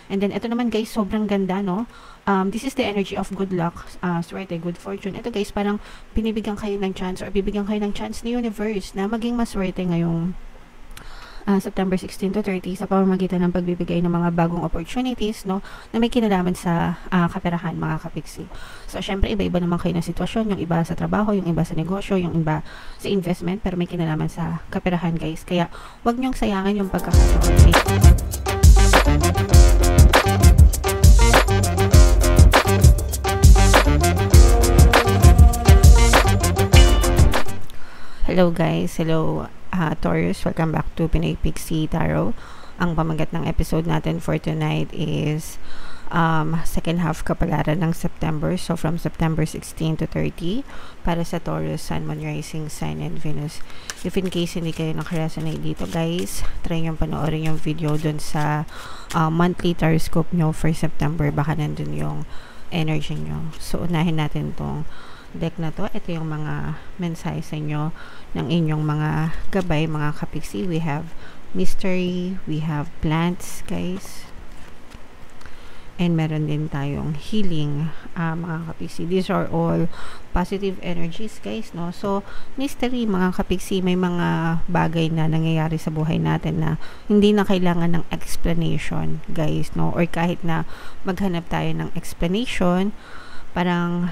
And then, ito naman guys, sobrang ganda, no? This is the energy of good luck, swerte, good fortune. Ito guys, parang binibigyan kayo ng chance or bibigyan kayo ng chance ni universe na maging maswerte ngayong September 16 to 30 sa pamamagitan ng pagbibigay ng mga bagong opportunities, no, na may kinalaman sa kaperahan, mga kapiksi. So, syempre, iba-iba naman kayo ng sitwasyon, yung iba sa trabaho, yung iba sa negosyo, yung iba sa investment, pero may kinalaman sa kaperahan, guys. Kaya, wag niyong sayangin yung pagkakataon. Hello guys, hello Taurus, welcome back to Pinoy Pixie Tarot. Ang pamagat ng episode natin for tonight is second half kapalaran ng September, so from September 16 to 30 para sa Taurus, Sun, Moon, Rising, Sign, and Venus. If in case hindi kayo nakaresonate dito guys, try nyo panoorin yung video dun sa monthly horoscope nyo for September, baka nandun yung energy nyo. So unahin natin tong deck na to. Ito yung mga mensahe sa inyo ng inyong mga gabay, mga kapiksi. We have mystery, we have plants guys, and meron din tayong healing, mga kapiksi. These are all positive energies guys, no? So mystery, mga kapiksi, may mga bagay na nangyayari sa buhay natin na hindi na kailangan ng explanation guys, no? Or kahit na maghanap tayo ng explanation, parang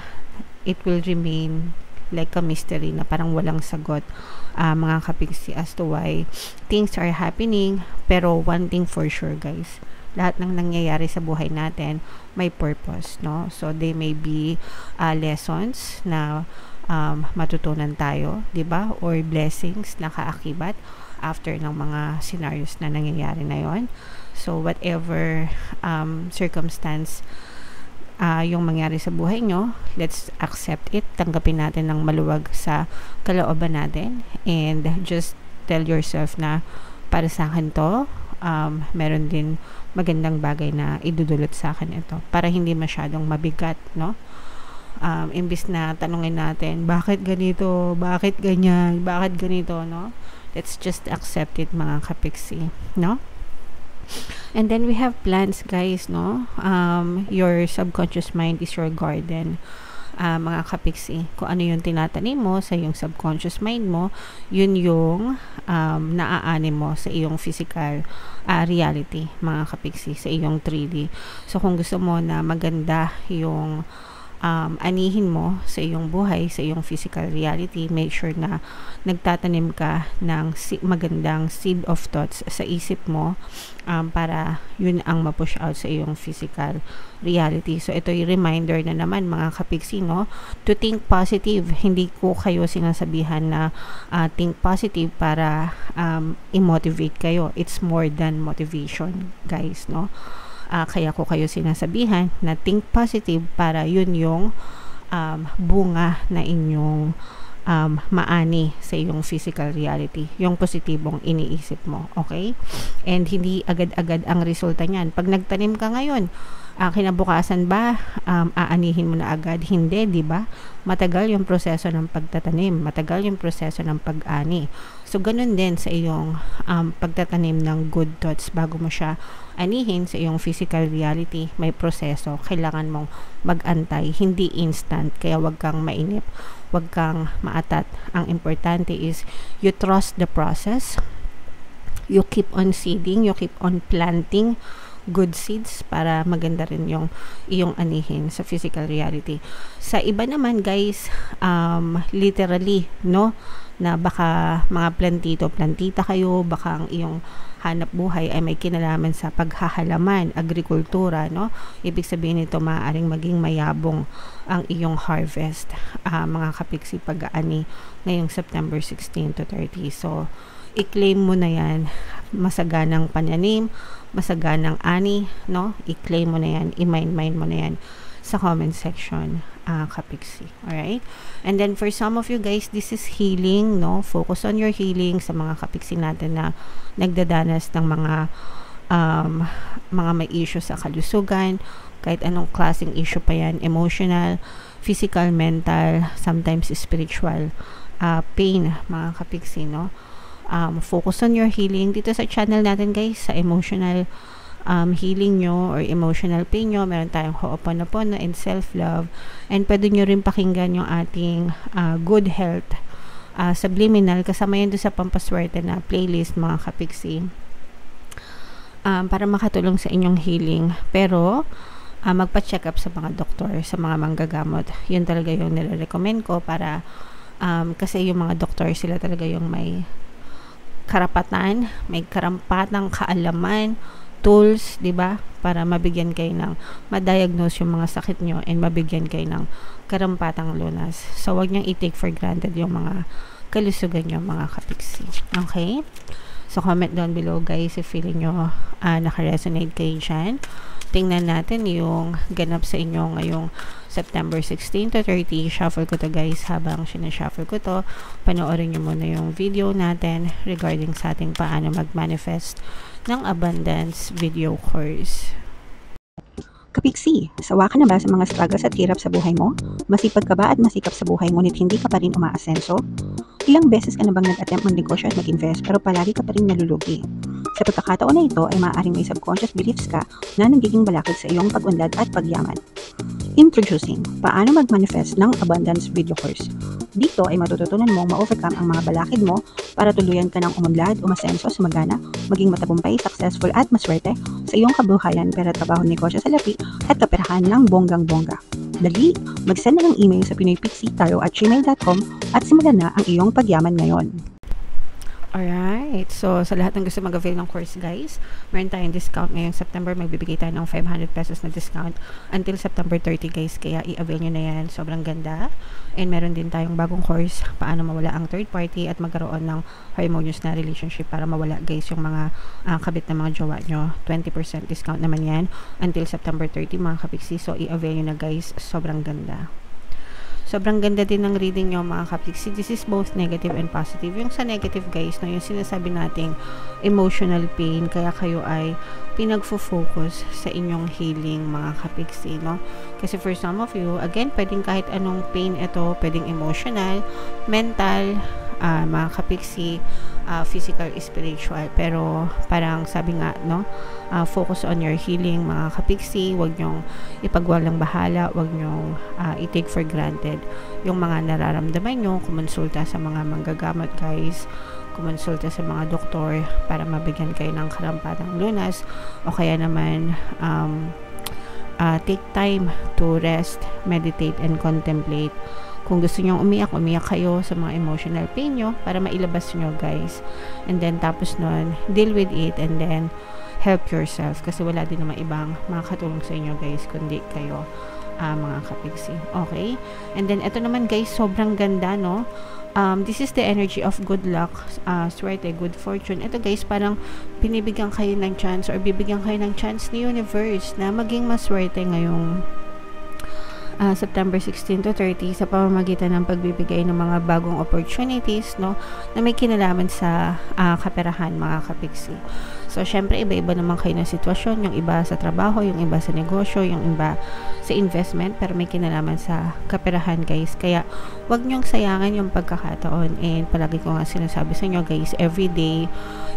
it will remain like a mystery na parang walang sagot, mga kapiksi, as to why things are happening. Pero one thing for sure guys, lahat ng nangyayari sa buhay natin may purpose, no? So they may be lessons na matutunan tayo, di ba? Or blessings na kaakibat after ng mga scenarios na nangyayari na yon. So whatever circumstance yung mangyari sa buhay nyo, let's accept it, tanggapin natin ng maluwag sa kalooban natin, and just tell yourself na para sa akin to, meron din magandang bagay na idudulot sa akin ito, para hindi masyadong mabigat, no? Imbis na tanungin natin, bakit ganito, bakit ganyan, bakit ganito, no? Let's just accept it, mga kapiksi, no? And then we have plants guys, no? Your subconscious mind is your garden, mga kapiksi. Kung ano yung tinatanim mo sa iyong subconscious mind mo, yun yung naaanim mo sa iyong physical reality, mga kapiksi, sa iyong 3D. So kung gusto mo na maganda yung anihin mo sa iyong buhay, sa iyong physical reality, make sure na nagtatanim ka ng magandang seed of thoughts sa isip mo, para yun ang ma-push out sa iyong physical reality. So ito yung reminder na naman, mga kapiksi, no, to think positive. Hindi ko kayo sinasabihan na think positive para i-motivate kayo. It's more than motivation guys, no? Kaya ko kayo sinasabihan na think positive para yun yung bunga na inyong maani sa iyong physical reality, yung positibong iniisip mo, okay? And hindi agad-agad ang resulta niyan. Pag nagtanim ka ngayon, kinabukasan ba aanihin mo na agad? Hindi, di ba? Matagal yung proseso ng pagtatanim, matagal yung proseso ng pag-ani. So ganun din sa iyong pagtatanim ng good thoughts. Bago mo siya anihin sa iyong physical reality, may proseso, kailangan mong mag-antay, hindi instant. Kaya wag kang mainip, wag kang maatat. Ang importante is you trust the process, you keep on seeding, you keep on planting good seeds para maganda rin yung iyong anihin sa physical reality. Sa iba naman guys, literally, no, na baka mga plantita kayo, baka ang iyong hanap buhay ay may kinalaman sa paghahalaman, agrikultura, no? Ibig sabihin nito, maaaring maging mayabong ang iyong harvest, mga kapiksi, pag-aani ngayong September 16 to 30. So i-claim mo na yan, masaganang pananim, masaganang ani, no? I-claim mo na yan, i-mind mo na yan sa comment section, kapiksi. Alright? And then for some of you guys, this is healing, no? Focus on your healing sa mga kapiksi natin na nagdadanas ng mga may issue sa kalusugan, kahit anong klaseng issue pa yan, emotional, physical, mental, sometimes spiritual pain, mga kapiksi, no? Focus on your healing dito sa channel natin guys, sa emotional healing nyo or emotional pain nyo. Meron tayong Ho'oponopono and self-love. And pwede nyo rin pakinggan yung ating good health subliminal. Kasama yun doon sa pampaswerte na playlist, mga kapiksi. Para makatulong sa inyong healing. Pero, magpa-check up sa mga doktor, sa mga manggagamot. Yun talaga yung nire-recommend ko para kasi yung mga doktor, sila talaga yung may karapatan, may karampatang kaalaman, tools, 'di ba? Para mabigyan kayo ng ma-diagnose yung mga sakit nyo and mabigyan kayo ng karampatang lunas. So wag niyo i-take for granted yung mga kalusugan nyo, mga kapiksi. Okay? So comment down below guys if feeling nyo naka-resonate kayo dyan. Tingnan natin yung ganap sa inyo ngayong September 16 to 30. Shuffle ko to guys. Habang sinashuffle ko to, panoorin nyo muna yung video natin regarding sa ating paano mag-manifest ng abundance video course. Kapiksi, sawa ka na ba sa mga struggles at hirap sa buhay mo? Masipag ka ba at masikap sa buhay ngunit hindi ka pa rin umaasenso? Ilang beses ka na bang nag-attempt mag-negosyo at mag-invest pero palagi ka pa rin nalulugi? Sa pagkakataon na ito ay maaaring may subconscious beliefs ka na nagiging balakid sa iyong pag-unlad at pagyaman. Introducing, paano mag-manifest ng abundance video course. Dito ay matututunan mong ma-overcome ang mga balakid mo para tuluyan ka ng umunlad, umasenso, sumagana, maging matagumpay, successful at maswerte sa iyong kabuhayan, pera, trabaho, negosyo sa lapi at kaperahan ng bonggang-bongga. Dali, mag-send na ng email sa pinoypixie@gmail.com at simulan na ang iyong pagyaman ngayon. Alright, so sa lahat ng gusto mag-avail ng course guys, meron tayong discount ngayong September. Magbibigay tayo ng 500 pesos na discount until September 30 guys, kaya i-avail nyo na yan. Sobrang ganda. And meron din tayong bagong course, paano mawala ang third party at magkaroon ng harmonious na relationship para mawala guys yung mga kabit na mga jowa nyo. 20% discount naman yan until September 30 mga kapiksi. So i-avail nyo na guys, sobrang ganda. Sobrang ganda din ng reading nyo mga kapiksi. This is both negative and positive. Yung sa negative guys, no, yung sinasabi nating emotional pain, kaya kayo ay pinagfo-focus sa inyong healing mga kapiksi, no? Kasi for some of you, again, pwedeng kahit anong pain ito, pwedeng emotional, mental, mga kapiksi, physical, spiritual. Pero parang sabi nga, no, focus on your healing mga kapiksi. Huwag nyong ipagwalang bahala, huwag nyong i-take for granted yung mga nararamdaman nyo. Kumonsulta sa mga manggagamot guys, kumonsulta sa mga doktor para mabigyan kayo ng karampatang lunas, o kaya naman take time to rest, meditate and contemplate. Kung gusto nyo umiyak kayo sa mga emotional pain nyo para mailabas nyo guys. And then tapos nun, deal with it and then help yourself. Kasi wala din naman ibang makakatulong sa inyo guys kundi kayo mga kapiksi. Okay? And then ito naman guys, sobrang ganda, no? This is the energy of good luck, swerte, good fortune. Ito guys, parang pinibigyan kayo ng chance or bibigyan kayo ng chance ni universe na maging maswerte ngayong September 16 to 30 sa pamamagitan ng pagbibigay ng mga bagong opportunities, no, na may kinalaman sa kaperahan mga kapiksi. So syempre iba-iba naman kayo ng sitwasyon, yung iba sa trabaho, yung iba sa negosyo, yung iba sa investment, pero may kinalaman sa kaperahan guys. Kaya wag nyong sayangan yung pagkakataon, and palagi ko nga sinasabi sa inyo guys, every day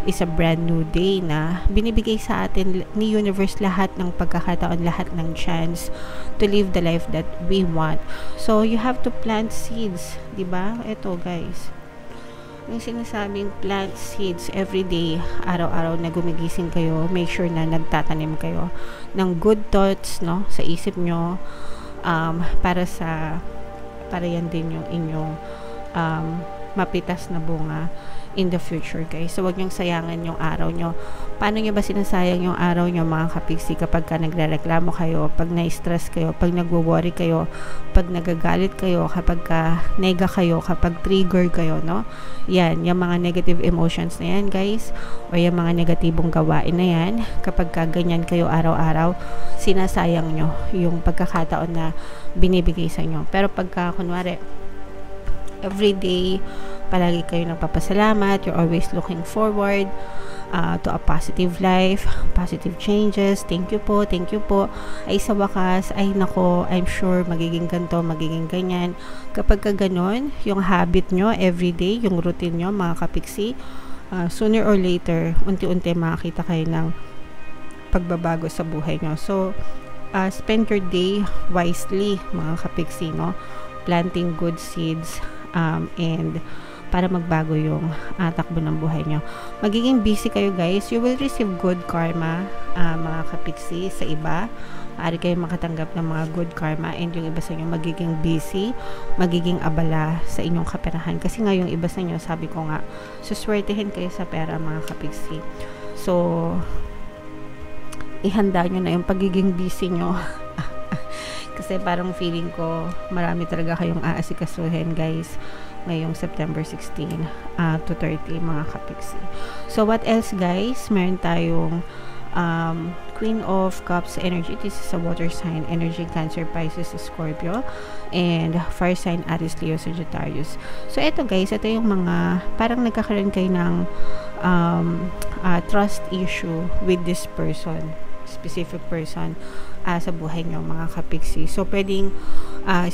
is a brand new day na binibigay sa atin ni universe lahat ng pagkakataon, lahat ng chance to live the life that we want. So you have to plant seeds, di ba? Ito guys, yung sinasabing plant seeds every day, araw-araw na gumigising kayo, make sure na nagtatanim kayo ng good thoughts, no, sa isip nyo, para yan din yung inyong mapitas na bunga in the future guys. So wag niyong sayangan yung araw nyo. Paano nyo ba sinasayang yung araw nyo mga kapiksi? Kapag ka nagrereklamo kayo, pag na-stress kayo, pag nagwo-worry kayo, pag nagagalit kayo, kapag ka nega kayo, kapag trigger kayo, no? Yan, yung mga negative emotions na yan guys, o yung mga negatibong gawain na yan, kapag ka ganyan kayo araw-araw, sinasayang nyo yung pagkakataon na binibigay sa inyo. Pero pagka kunwari everyday, palagi kayo nagpapasalamat, you're always looking forward to a positive life, positive changes, thank you po, ay sa wakas, ay nako, I'm sure magiging ganito, magiging ganyan. Kapag ka ganon, yung habit nyo everyday, yung routine nyo mga kapiksi, sooner or later, unti-unti makakita kayo ng pagbabago sa buhay nyo. So, spend your day wisely, mga kapiksi, no? Planting good seeds and para magbago yung takbo ng buhay nyo. Magiging busy kayo, guys. You will receive good karma, mga kapiksi, sa iba. Maaari kayo makatanggap ng mga good karma, and yung iba sa inyo magiging busy, magiging abala sa inyong kaperahan. Kasi nga yung iba sa inyo, sabi ko nga, suswertehin kayo sa pera, mga kapiksi. So, ihanda nyo na yung pagiging busy nyo. Kasi parang feeling ko, marami talaga kayong aasikasuhin, guys, ngayong September 16 to 30, mga kapiksi. So, what else, guys? Meron tayong Queen of Cups energy. This is a water sign energy, Cancer, Pisces, Scorpio, and fire sign Aries, Leo, Sagittarius. So, ito, guys, ito yung mga, parang nagkakaroon kayo ng trust issue with this person, specific person sa buhay nyo, mga kapiksi. So, pwedeng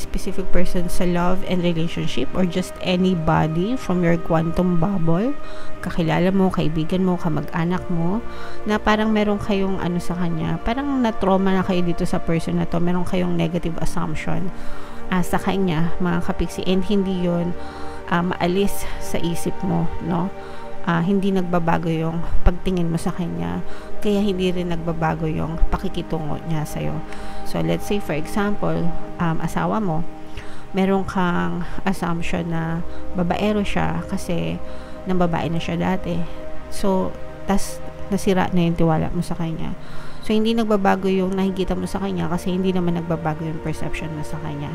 specific person sa love and relationship, or just anybody from your quantum bubble, kakilala mo, kaibigan mo, kamag-anak mo, na parang meron kayong ano sa kanya, parang na-trauma na kayo dito sa person na to, meron kayong negative assumption sa kanya, mga kapiksi, and hindi yun maalis sa isip mo, no? Hindi nagbabago yung pagtingin mo sa kanya, kaya hindi rin nagbabago yung pakikitungo niya sa'yo. So, let's say, for example, asawa mo, meron kang assumption na babaero siya kasi nang babae na siya dati. So, tas nasira na yung tiwala mo sa kanya. So, hindi nagbabago yung nakikita mo sa kanya kasi hindi naman nagbabago yung perception mo sa kanya.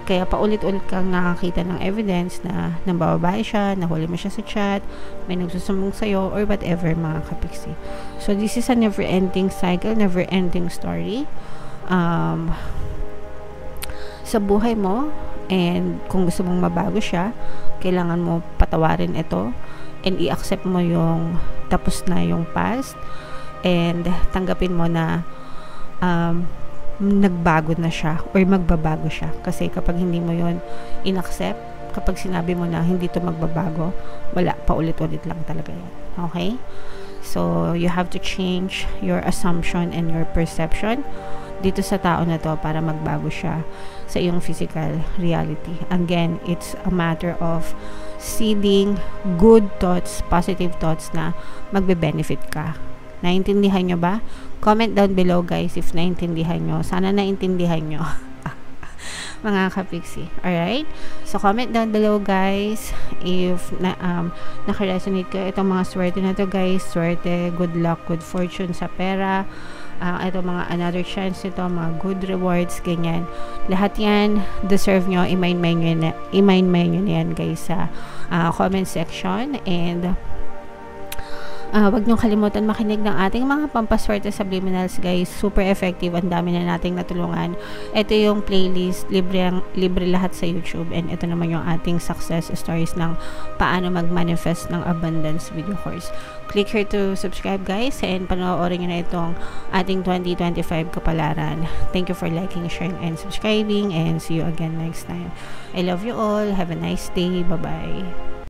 Kaya paulit-ulit kang nakakita ng evidence na nambababae siya, nahuli mo siya sa chat, may nagsusumbong sa'yo, or whatever, mga kapiksi. So, this is a never-ending cycle, never-ending story sa buhay mo, and kung gusto mong mabago siya, kailangan mo patawarin ito, and i-accept mo yung tapos na yung past, and tanggapin mo na nagbago na siya or magbabago siya. Kasi kapag hindi mo yon in-accept, kapag sinabi mo na hindi to magbabago, wala, paulit-ulit lang talaga yan. Okay? So, you have to change your assumption and your perception dito sa tao na to para magbago siya sa iyong physical reality. Again, it's a matter of seeding good thoughts, positive thoughts na magbe-benefit ka. Naintindihan nyo ba? Comment down below, guys, if naintindihan nyo. Sana naintindihan nyo. Mga kapiksi. Alright? So, comment down below, guys, if naka-resonate kayo. Itong mga swerte na to, guys. Swerte, good luck, good fortune sa pera. Ito mga another chance nito, mga good rewards, ganyan. Lahat yan, deserve nyo. I-mind nyo na yan, guys, sa comment section. And wag niyong kalimutan makinig ng ating mga pampaswerte subliminals, guys. Super effective. Ang dami na nating natulungan. Ito yung playlist. Libre lahat sa YouTube. And ito naman yung ating success stories ng paano mag-manifest ng abundance video course. Click here to subscribe, guys. And panoorin nyo na itong ating 2025 kapalaran. Thank you for liking, sharing, and subscribing. And see you again next time. I love you all. Have a nice day. Bye-bye.